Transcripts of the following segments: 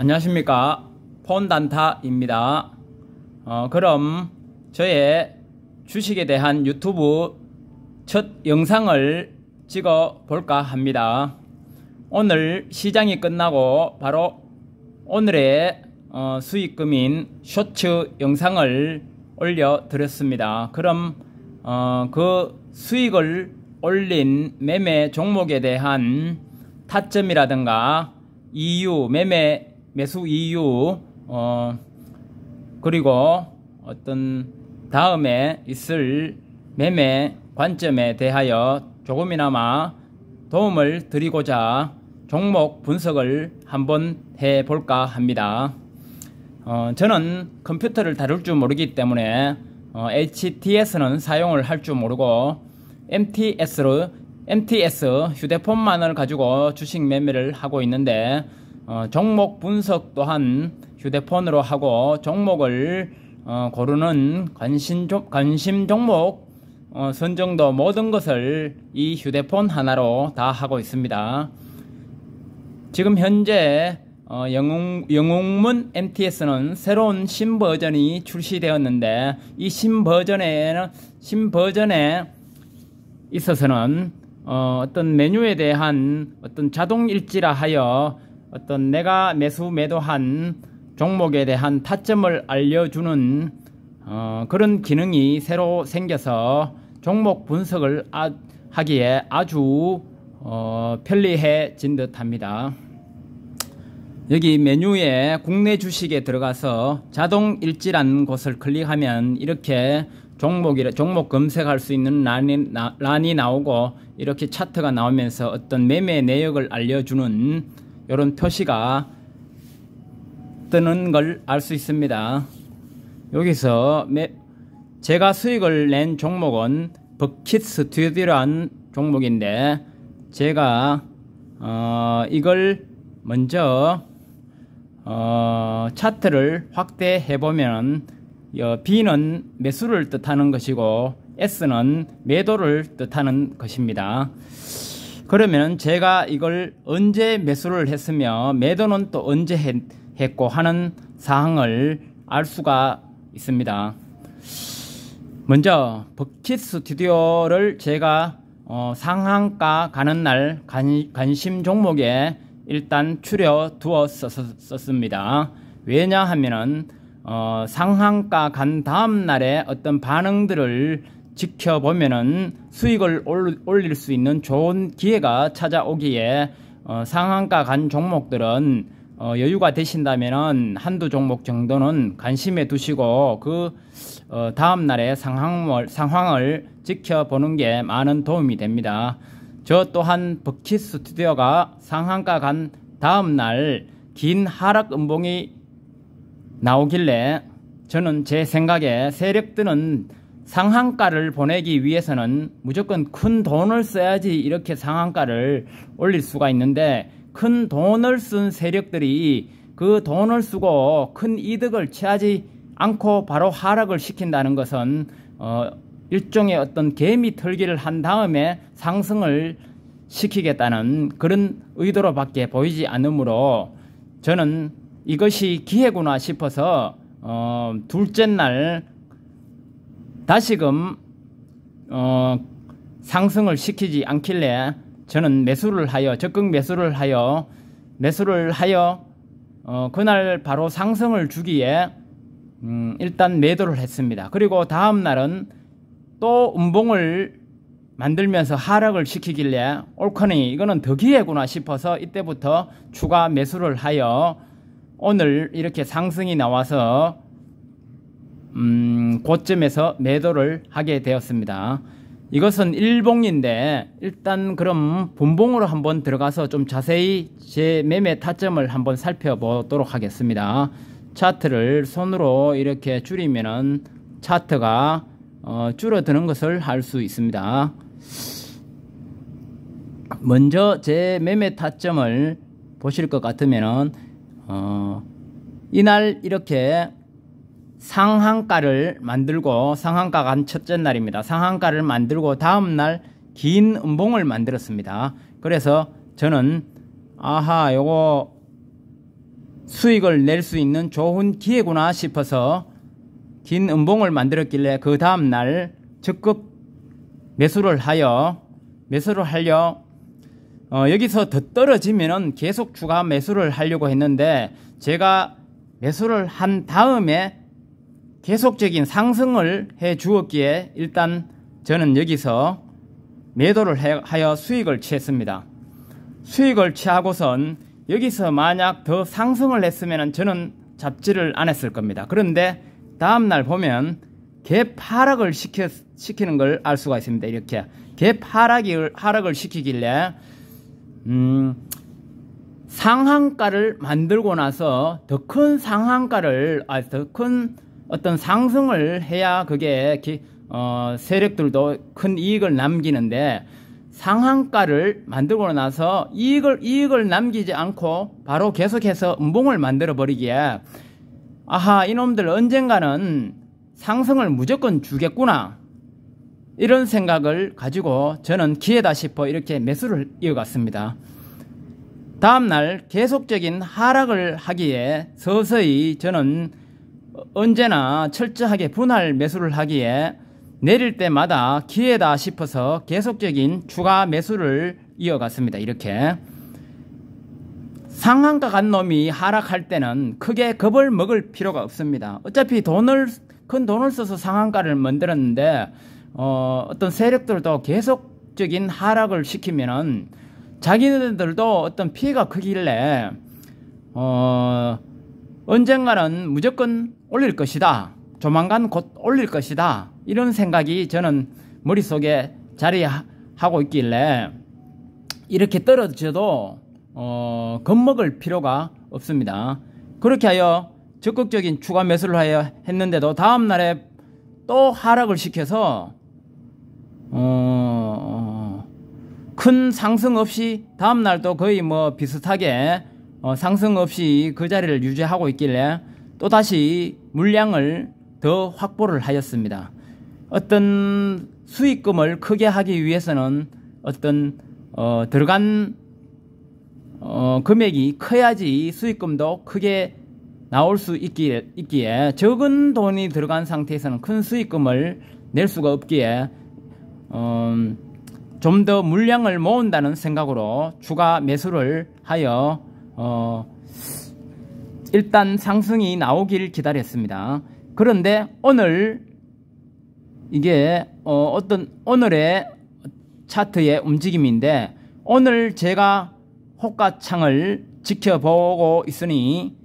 안녕하십니까, 폰단타입니다. 그럼 저의 주식에 대한 유튜브 첫 영상을 찍어 볼까 합니다. 오늘 시장이 끝나고 바로 오늘의 수익금인 쇼츠 영상을 올려 드렸습니다. 그럼 그 수익을 올린 매매 종목에 대한 타점이라든가 이유, 매수 이유, 그리고 어떤 다음에 있을 매매 관점에 대하여 조금이나마 도움을 드리고자 종목 분석을 한번 해 볼까 합니다. 저는 컴퓨터를 다룰 줄 모르기 때문에 HTS는 사용을 할 줄 모르고 MTS 휴대폰만을 가지고 주식 매매를 하고 있는데 종목 분석 또한 휴대폰으로 하고 종목을 고르는 관심 종목 선정도 모든 것을 이 휴대폰 하나로 다 하고 있습니다. 지금 현재 영웅문 MTS는 새로운 신버전이 출시되었는데 이 신버전에 있어서는 어떤 메뉴에 대한 어떤 자동 일지라 하여 어떤 내가 매도한 종목에 대한 타점을 알려주는 그런 기능이 새로 생겨서 종목 분석을 하기에 아주 편리해진 듯 합니다. 여기 메뉴에 국내 주식에 들어가서 자동 일지라는 곳을 클릭하면 이렇게 종목 검색할 수 있는 란이 나오고 이렇게 차트가 나오면서 어떤 매매 내역을 알려주는 이런 표시가 뜨는 걸 알 수 있습니다. 여기서 제가 수익을 낸 종목은 버킷 스튜디오라는 종목인데 제가 이걸 먼저 차트를 확대해 보면 B는 매수를 뜻하는 것이고 S는 매도를 뜻하는 것입니다. 그러면 제가 이걸 언제 매수를 했으며 매도는 또 언제 했고 하는 사항을 알 수가 있습니다. 먼저 버킷 스튜디오를 제가 상한가 가는 날 관심 종목에 일단 추려 두어 썼습니다. 왜냐하면은 상한가 간 다음 날에 어떤 반응들을 지켜보면은 수익을 올릴 수 있는 좋은 기회가 찾아오기에 상한가 간 종목들은 여유가 되신다면은 한두 종목 정도는 관심에 두시고 그 다음 날의 상황을 지켜보는 게 많은 도움이 됩니다. 저 또한 버킷 스튜디오가 상한가 간 다음 날 긴 하락 음봉이 나오길래 저는 제 생각에 세력들은 상한가를 보내기 위해서는 무조건 큰 돈을 써야지 이렇게 상한가를 올릴 수가 있는데 큰 돈을 쓴 세력들이 그 돈을 쓰고 큰 이득을 취하지 않고 바로 하락을 시킨다는 것은 일종의 어떤 개미 털기를 한 다음에 상승을 시키겠다는 그런 의도로밖에 보이지 않으므로 저는 이것이 기회구나 싶어서 둘째 날 다시금 상승을 시키지 않길래 저는 적극 매수를 하여 그날 바로 상승을 주기에 일단 매도를 했습니다. 그리고 다음 날은 또 음봉을 만들면서 하락을 시키길래 옳거니 이거는 더 기회구나 싶어서 이때부터 추가 매수를 하여 오늘 이렇게 상승이 나와서 고점에서 매도를 하게 되었습니다. 이것은 일봉인데 일단 그럼 분봉으로 한번 들어가서 좀 자세히 제 매매 타점을 한번 살펴보도록 하겠습니다. 차트를 손으로 이렇게 줄이면은 차트가 줄어드는 것을 알 수 있습니다. 먼저 제 매매 타점을 보실 것 같으면은 이날 이렇게 상한가를 만들고 상한가 간 첫째 날입니다. 상한가를 만들고 다음날 긴 음봉을 만들었습니다. 그래서 저는 요거 수익을 낼 수 있는 좋은 기회구나 싶어서 긴 음봉을 만들었길래 그 다음날 적극 매수를 하여 여기서 더 떨어지면은 계속 추가 매수를 하려고 했는데, 제가 매수를 한 다음에 계속적인 상승을 해 주었기에 일단 저는 여기서 매도를 하여 수익을 취했습니다. 수익을 취하고선 여기서 만약 더 상승을 했으면 저는 잡지를 안 했을 겁니다. 그런데 다음날 보면 갭 하락을 시키는 걸 알 수가 있습니다. 이렇게 갭 하락을 시키길래 상한가를 만들고 나서 더 큰 상한가를 더 큰 어떤 상승을 해야 그게 세력들도 큰 이익을 남기는데, 상한가를 만들고 나서 이익을 남기지 않고 바로 계속해서 음봉을 만들어 버리기에, 아하, 이놈들 언젠가는 상승을 무조건 주겠구나, 이런 생각을 가지고 저는 기회다 싶어 이렇게 매수를 이어갔습니다. 다음날 계속적인 하락을 하기에 서서히 저는 언제나 철저하게 분할 매수를 하기에 내릴 때마다 기회다 싶어서 계속적인 추가 매수를 이어갔습니다. 이렇게 상한가 간 놈이 하락할 때는 크게 겁을 먹을 필요가 없습니다. 어차피 큰 돈을 써서 상한가를 만들었는데 어떤 세력들도 계속적인 하락을 시키면은 자기네들도 어떤 피해가 크길래 언젠가는 무조건 올릴 것이다, 조만간 곧 올릴 것이다, 이런 생각이 저는 머릿속에 자리하고 있길래 이렇게 떨어져도 겁먹을 필요가 없습니다. 그렇게 하여 적극적인 추가 매수를 하여 했는데도 다음날에 또 하락을 시켜서 큰 상승 없이 다음날도 거의 뭐 비슷하게 상승 없이 그 자리를 유지하고 있길래 또다시 물량을 더 확보를 하였습니다. 어떤 수익금을 크게 하기 위해서는 어떤 들어간 금액이 커야지 수익금도 크게 나올 수 있기에 적은 돈이 들어간 상태에서는 큰 수익금을 낼 수가 없기에 좀 더 물량을 모은다는 생각으로 추가 매수를 하여 일단 상승이 나오길 기다렸습니다. 그런데 오늘 이게 오늘의 차트의 움직임인데, 오늘 제가 호가창을 지켜보고 있으니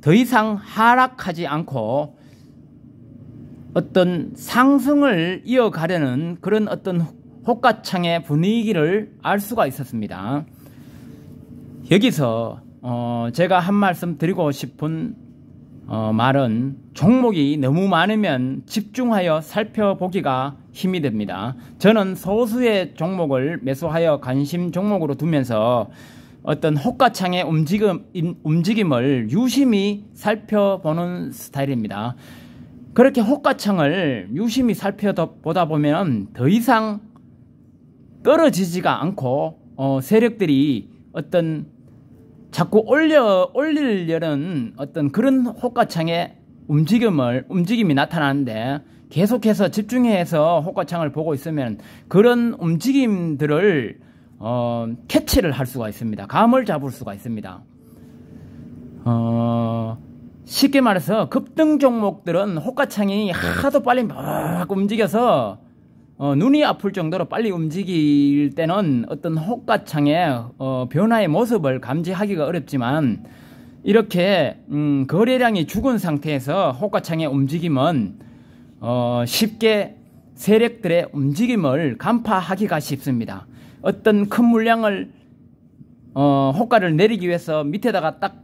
더 이상 하락하지 않고 어떤 상승을 이어가려는 그런 어떤 호가창의 분위기를 알 수가 있었습니다. 여기서 제가 한 말씀 드리고 싶은 말은, 종목이 너무 많으면 집중하여 살펴보기가 힘이 됩니다. 저는 소수의 종목을 매수하여 관심 종목으로 두면서 어떤 호가창의 움직임을 유심히 살펴보는 스타일입니다. 그렇게 호가창을 유심히 살펴보다 보면 더 이상 떨어지지가 않고 세력들이 어떤 자꾸 올리려는 어떤 그런 호가창의 움직임이 나타나는데, 계속해서 집중해서 호가창을 보고 있으면 그런 움직임들을 캐치를 할 수가 있습니다. 감을 잡을 수가 있습니다. 쉽게 말해서 급등 종목들은 호가창이 하도 빨리 막 움직여서 눈이 아플 정도로 빨리 움직일 때는 어떤 호가창의 변화의 모습을 감지하기가 어렵지만, 이렇게 거래량이 죽은 상태에서 호가창의 움직임은 쉽게 세력들의 움직임을 간파하기가 쉽습니다. 어떤 큰 물량을 호가를 내리기 위해서 밑에다가 딱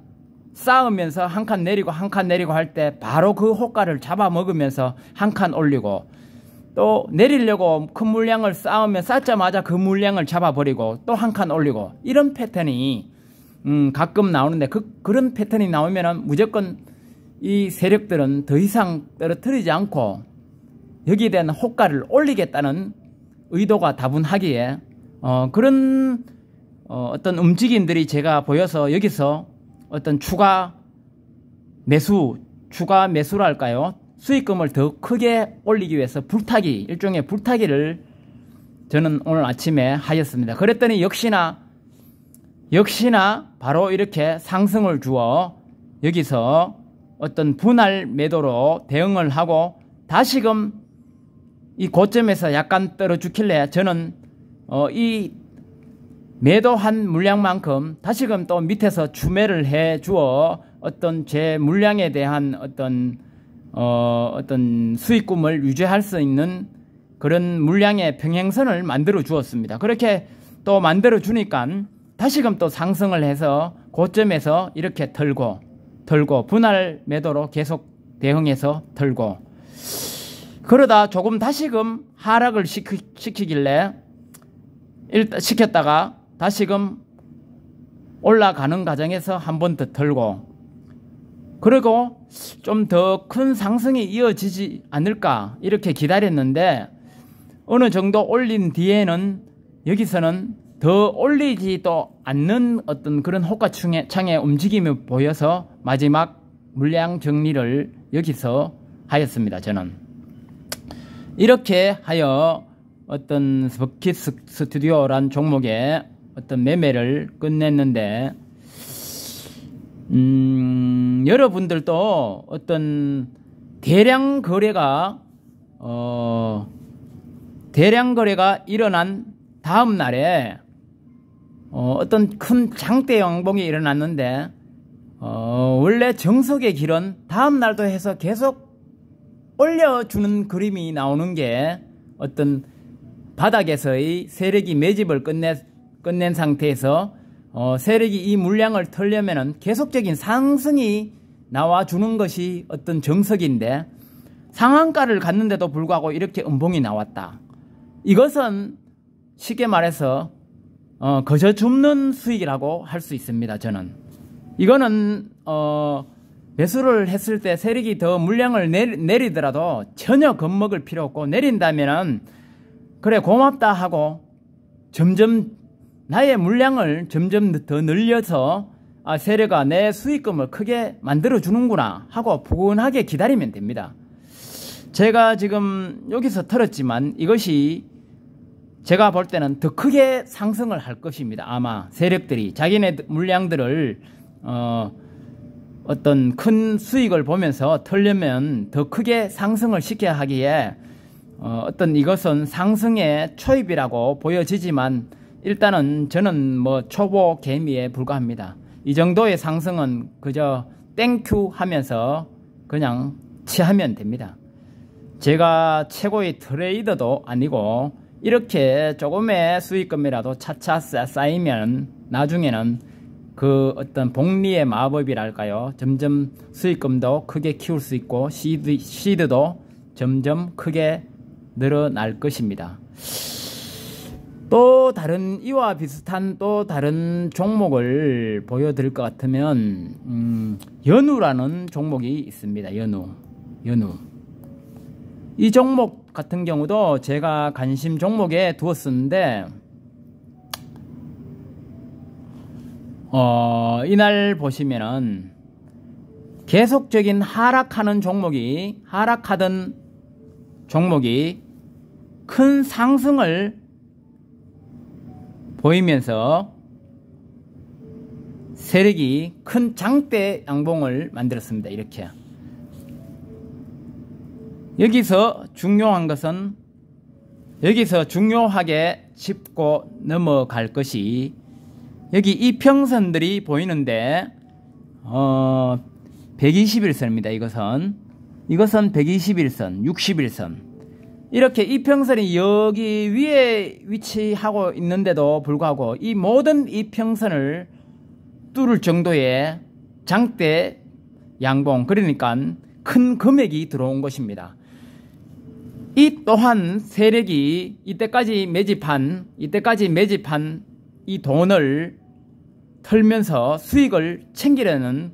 쌓으면서 한 칸 내리고 한 칸 내리고 할 때 바로 그 호가를 잡아먹으면서 한 칸 올리고, 또 내리려고 큰 물량을 쌓자마자 그 물량을 잡아버리고 또 한 칸 올리고, 이런 패턴이 가끔 나오는데, 그런 패턴이 나오면은 무조건 이 세력들은 더 이상 떨어뜨리지 않고 여기에 대한 호가를 올리겠다는 의도가 다분하기에 그런 어떤 움직임들이 제가 보여서 여기서 어떤 추가 추가 매수랄까요? 수익금을 더 크게 올리기 위해서 일종의 불타기를 저는 오늘 아침에 하였습니다. 그랬더니 역시나 바로 이렇게 상승을 주어 여기서 어떤 분할 매도로 대응을 하고 다시금 이 고점에서 약간 떨어지길래 저는 이 매도한 물량만큼 다시금 또 밑에서 추매를 해 주어 어떤 제 물량에 대한 어떤 수익금을 유지할 수 있는 그런 물량의 평행선을 만들어 주었습니다. 그렇게 또 만들어 주니까 다시금 또 상승을 해서 고점에서 이렇게 털고 분할 매도로 계속 대응해서 털고 그러다 조금 다시금 하락을 시키길래 시켰다가 다시금 올라가는 과정에서 한 번 더 털고 그리고 좀 더 큰 상승이 이어지지 않을까 이렇게 기다렸는데 어느 정도 올린 뒤에는 여기서는 더 올리지도 않는 어떤 그런 호가창의 움직임이 보여서 마지막 물량 정리를 여기서 하였습니다. 저는 이렇게 하여 어떤 버킷 스튜디오란 종목의 어떤 매매를 끝냈는데 여러분들도 어떤 대량 거래가 일어난 다음 날에 어떤 큰 장대 양봉이 일어났는데 원래 정석의 길은 다음 날도 해서 계속 올려주는 그림이 나오는 게 어떤 바닥에서의 세력이 매집을 끝낸 상태에서 세력이 이 물량을 털려면은 계속적인 상승이 나와주는 것이 어떤 정석인데 상한가를 갔는데도 불구하고 이렇게 음봉이 나왔다. 이것은 쉽게 말해서 거저 줍는 수익이라고 할 수 있습니다. 저는 이거는 매수를 했을 때 세력이 더 물량을 내리더라도 전혀 겁먹을 필요 없고 내린다면은 그래 고맙다 하고 점점 나의 물량을 점점 더 늘려서 세력아 내 수익금을 크게 만들어 주는구나 하고 포근하게 기다리면 됩니다. 제가 지금 여기서 털었지만 이것이 제가 볼 때는 더 크게 상승을 할 것입니다. 아마 세력들이 자기네 물량들을 어떤 큰 수익을 보면서 털려면 더 크게 상승을 시켜야 하기에 어떤 이것은 상승의 초입이라고 보여지지만 일단은 저는 뭐 초보 개미에 불과합니다. 이 정도의 상승은 그저 땡큐 하면서 그냥 취하면 됩니다. 제가 최고의 트레이더도 아니고 이렇게 조금의 수익금이라도 차차 쌓이면 나중에는 그 어떤 복리의 마법이랄까요. 점점 수익금도 크게 키울 수 있고 시드도 점점 크게 늘어날 것입니다. 또 다른 이와 비슷한 또 다른 종목을 보여드릴 것 같으면 연우라는 종목이 있습니다. 연우. 이 종목 같은 경우도 제가 관심 종목에 두었었는데 이날 보시면은 계속적인 하락하던 종목이 큰 상승을 보이면서 세력이 큰 장대 양봉을 만들었습니다. 이렇게 여기서 중요한 것은 여기서 중요하게 짚고 넘어갈 것이 여기 이평선들이 보이는데 121선입니다. 이것은 121선, 61선 이렇게 이평선이 여기 위에 위치하고 있는데도 불구하고 이 모든 이평선을 뚫을 정도의 장대 양봉 그러니까 큰 금액이 들어온 것입니다. 이 또한 세력이 이때까지 매집한 이 돈을 털면서 수익을 챙기려는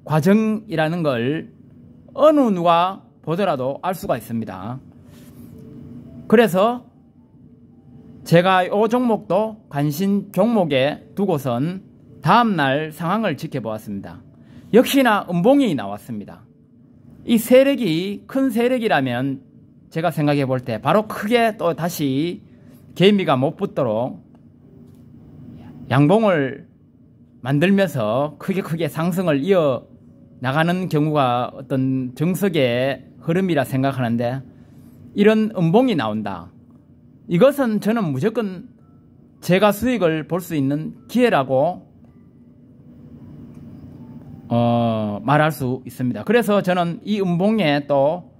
과정이라는 걸 어느 누가 보더라도 알 수가 있습니다. 그래서 제가 이 종목도 관심 종목에 두고선 다음날 상황을 지켜보았습니다. 역시나 음봉이 나왔습니다. 이 세력이 큰 세력이라면 제가 생각해 볼 때 바로 크게 또 다시 개미가 못 붙도록 양봉을 만들면서 크게 상승을 이어 나가는 경우가 어떤 정석의 흐름이라 생각하는데, 이런 음봉이 나온다. 이것은 저는 무조건 제가 수익을 볼 수 있는 기회라고 말할 수 있습니다. 그래서 저는 이 음봉에 또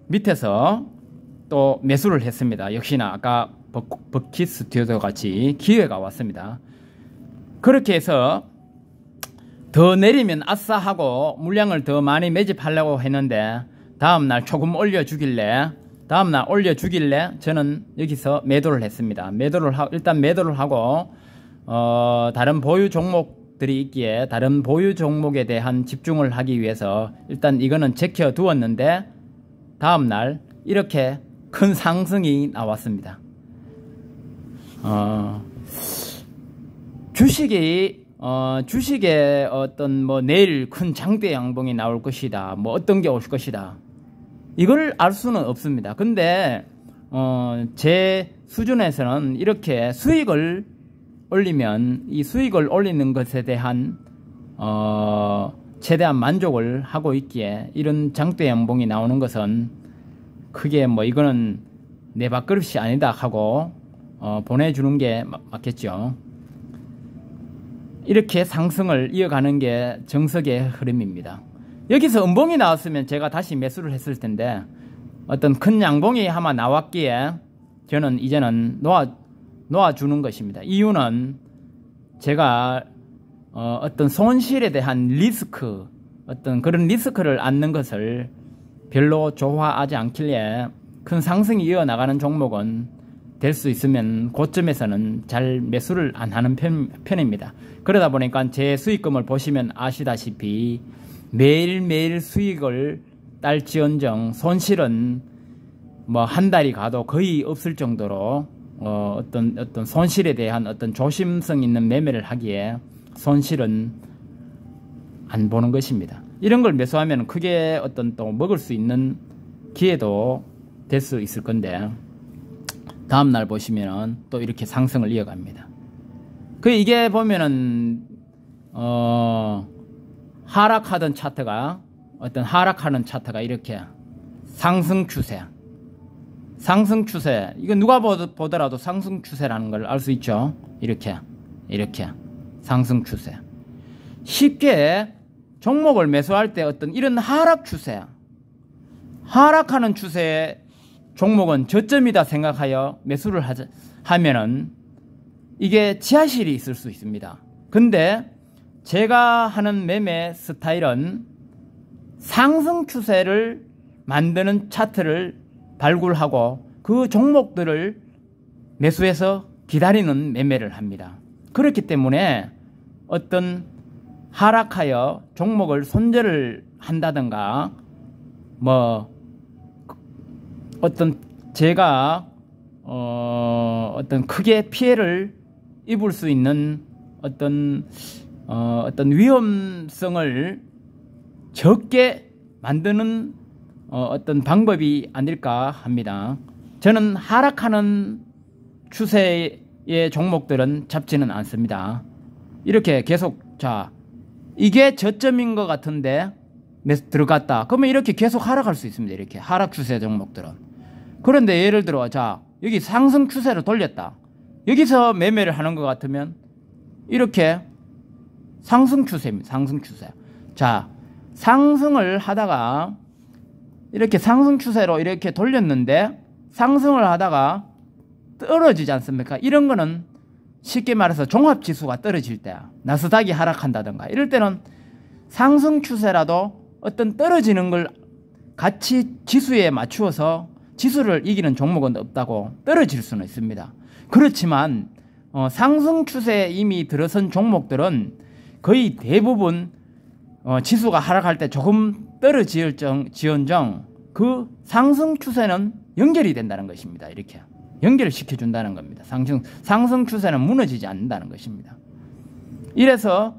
밑에서 또 매수를 했습니다. 역시나 아까 버킷 스튜디오 같이 기회가 왔습니다. 그렇게 해서 더 내리면 아싸 하고 물량을 더 많이 매집하려고 했는데, 다음날 조금 올려주길래 저는 여기서 매도를 했습니다. 일단 매도를 하고 다른 보유 종목들이 있기에 다른 보유 종목에 대한 집중을 하기 위해서 일단 이거는 제껴 두었는데, 다음날 이렇게 큰 상승이 나왔습니다. 주식에 어떤 뭐 내일 큰 장대 양봉이 나올 것이다, 뭐 어떤 게 올 것이다, 이걸 알 수는 없습니다. 근데 제 수준에서는 이렇게 수익을 올리면 이 수익을 올리는 것에 대한 최대한 만족을 하고 있기에 이런 장대 양봉이 나오는 것은 크게 뭐 이거는 내 밥그릇이 아니다 하고 보내주는 게 맞겠죠. 이렇게 상승을 이어가는 게 정석의 흐름입니다. 여기서 음봉이 나왔으면 제가 다시 매수를 했을 텐데, 어떤 큰 양봉이 아마 나왔기에 저는 이제는 놓아주는 것입니다. 이유는 제가 어떤 손실에 대한 리스크, 어떤 그런 리스크를 안는 것을 별로 좋아하지 않길래 큰 상승이 이어나가는 종목은 될 수 있으면 고점에서는 잘 매수를 안 하는 편입니다. 그러다 보니까 제 수익금을 보시면 아시다시피 매일매일 수익을 딸지언정 손실은 뭐 한 달이 가도 거의 없을 정도로 어떤 손실에 대한 어떤 조심성 있는 매매를 하기에 손실은 안 보는 것입니다. 이런 걸 매수하면 크게 어떤 또 먹을 수 있는 기회도 될 수 있을 건데, 다음날 보시면은 또 이렇게 상승을 이어갑니다. 이게 보면은 하락하는 차트가 이렇게 상승 추세, 이거 누가 보더라도 상승 추세라는 걸 알 수 있죠. 이렇게 상승 추세. 쉽게 종목을 매수할 때 어떤 이런 하락하는 추세의 종목은 저점이다 생각하여 매수를 하면은 이게 지하실이 있을 수 있습니다. 근데 제가 하는 매매 스타일은 상승 추세를 만드는 차트를 발굴하고 그 종목들을 매수해서 기다리는 매매를 합니다. 그렇기 때문에 어떤 하락하여 종목을 손절을 한다든가 뭐 어떤 제가 어떤 크게 피해를 입을 수 있는 어떤 위험성을 적게 만드는 어떤 방법이 아닐까 합니다. 저는 하락하는 추세의 종목들은 잡지는 않습니다. 이렇게 계속 이게 저점인 것 같은데 들어갔다. 그러면 이렇게 계속 하락할 수 있습니다. 이렇게 하락 추세 종목들은. 그런데 예를 들어 여기 상승 추세로 돌렸다. 여기서 매매를 하는 것 같으면 이렇게 상승 추세입니다. 상승 추세. 상승을 하다가 이렇게 상승 추세로 이렇게 돌렸는데 상승을 하다가 떨어지지 않습니까? 이런 거는 쉽게 말해서 종합지수가 떨어질 때, 나스닥이 하락한다든가 이럴 때는 상승 추세라도 어떤 떨어지는 걸 같이 지수에 맞추어서 지수를 이기는 종목은 없다고 떨어질 수는 있습니다. 그렇지만 상승 추세에 이미 들어선 종목들은 거의 대부분 지수가 하락할 때 조금 떨어지언정 그 상승 추세는 연결이 된다는 것입니다. 이렇게 연결을 시켜준다는 겁니다. 상승 추세는 무너지지 않는다는 것입니다. 이래서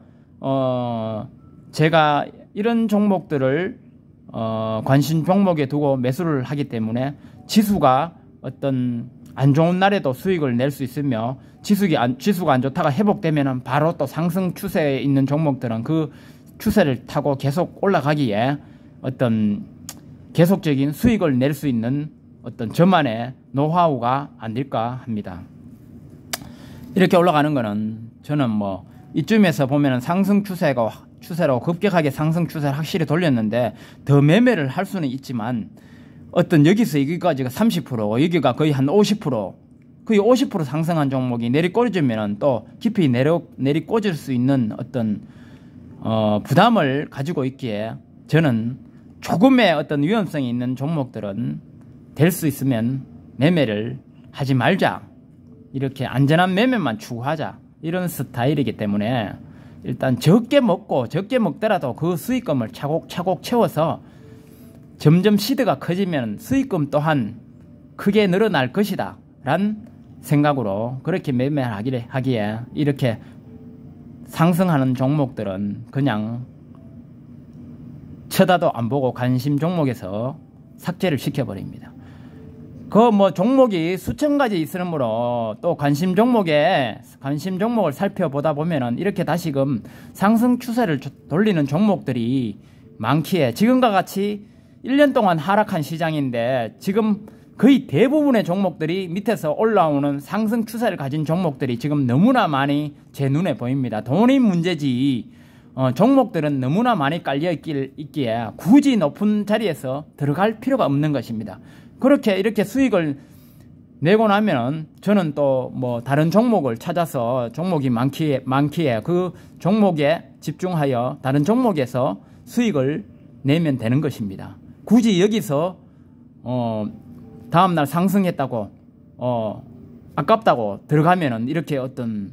제가 이런 종목들을 관심 종목에 두고 매수를 하기 때문에 지수가 어떤 안 좋은 날에도 수익을 낼 수 있으며 지수가 안 좋다가 회복되면 바로 또 상승 추세에 있는 종목들은 그 추세를 타고 계속 올라가기에 어떤 계속적인 수익을 낼 수 있는 어떤 저만의 노하우가 아닐까 합니다. 이렇게 올라가는 거는 저는 뭐 이쯤에서 보면은 상승 추세로 급격하게 상승 추세를 확실히 돌렸는데 더 매매를 할 수는 있지만 어떤 여기서 여기까지가 30% 여기가 거의 한 50% 거의 50% 상승한 종목이 내리꽂으면 또 깊이 내리꽂을 수 있는 어떤 부담을 가지고 있기에 저는 조금의 어떤 위험성이 있는 종목들은 될 수 있으면 매매를 하지 말자, 이렇게 안전한 매매만 추구하자, 이런 스타일이기 때문에 일단 적게 먹더라도 그 수익금을 차곡차곡 채워서 점점 시드가 커지면 수익금 또한 크게 늘어날 것이다 란 생각으로 그렇게 매매를 하기에 이렇게 상승하는 종목들은 그냥 쳐다도 안 보고 관심 종목에서 삭제를 시켜버립니다. 그 뭐 종목이 수천 가지 있으므로 또 관심 종목을 살펴보다 보면은 이렇게 다시금 상승 추세를 돌리는 종목들이 많기에 지금과 같이 1년 동안 하락한 시장인데 지금 거의 대부분의 종목들이 밑에서 올라오는 상승 추세를 가진 종목들이 지금 너무나 많이 제 눈에 보입니다. 돈이 문제지 종목들은 너무나 많이 깔려 있기에 굳이 높은 자리에서 들어갈 필요가 없는 것입니다. 그렇게 이렇게 수익을 내고 나면 저는 또 뭐 다른 종목을 찾아서 종목이 많기에 그 종목에 집중하여 다른 종목에서 수익을 내면 되는 것입니다. 굳이 여기서 다음날 상승했다고 아깝다고 들어가면은 이렇게 어떤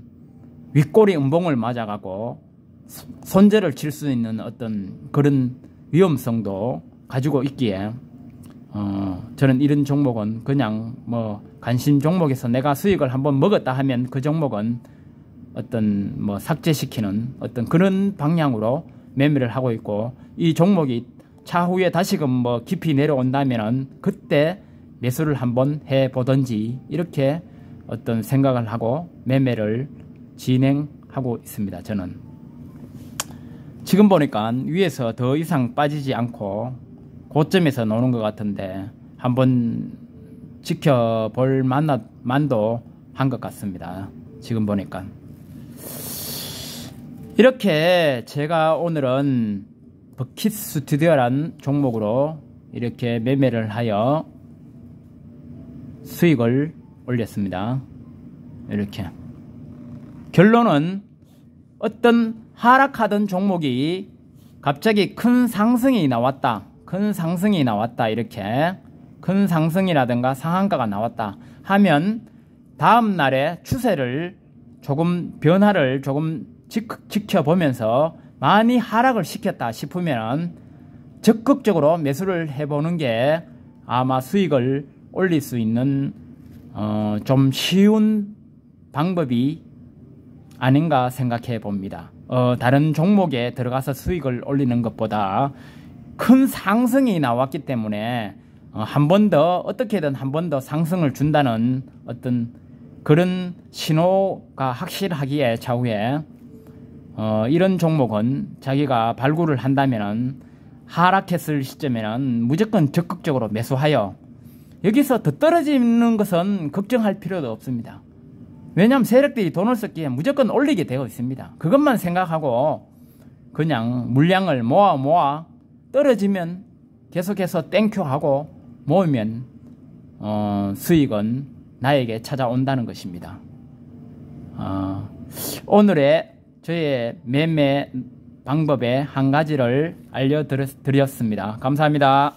윗꼬리 음봉을 맞아가고 손절을 칠 수 있는 어떤 그런 위험성도 가지고 있기에 저는 이런 종목은 그냥 뭐 관심 종목에서 내가 수익을 한번 먹었다 하면 그 종목은 어떤 뭐 삭제시키는 어떤 그런 방향으로 매매를 하고 있고, 이 종목이 차후에 다시금 뭐 깊이 내려온다면은 그때 매수를 한번 해 보든지 이렇게 어떤 생각을 하고 매매를 진행하고 있습니다. 저는 지금 보니까 위에서 더 이상 빠지지 않고 고점에서 노는 것 같은데 한번 지켜볼 만도 한 것 같습니다. 지금 보니까 이렇게 제가 오늘은 버킷 스튜디오란 종목으로 이렇게 매매를 하여 수익을 올렸습니다. 이렇게 결론은 어떤 하락하던 종목이 갑자기 큰 상승이 나왔다, 이렇게 큰 상승이라든가 상한가가 나왔다 하면 다음 날의 추세를 변화를 조금 지켜보면서 많이 하락을 시켰다 싶으면 적극적으로 매수를 해보는 게 아마 수익을 올릴 수 있는 좀 쉬운 방법이 아닌가 생각해 봅니다. 다른 종목에 들어가서 수익을 올리는 것보다 큰 상승이 나왔기 때문에 한 번 더 어떻게든 한 번 더 상승을 준다는 어떤 그런 신호가 확실하기에 차후에 이런 종목은 자기가 발굴을 한다면은 하락했을 시점에는 무조건 적극적으로 매수하여 여기서 더 떨어지는 것은 걱정할 필요도 없습니다. 왜냐하면 세력들이 돈을 썼기에 무조건 올리게 되어 있습니다. 그것만 생각하고 그냥 물량을 모아 떨어지면 계속해서 땡큐하고 모으면 수익은 나에게 찾아온다는 것입니다. 오늘의 저의 매매 방법의 한 가지를 알려드렸습니다. 감사합니다.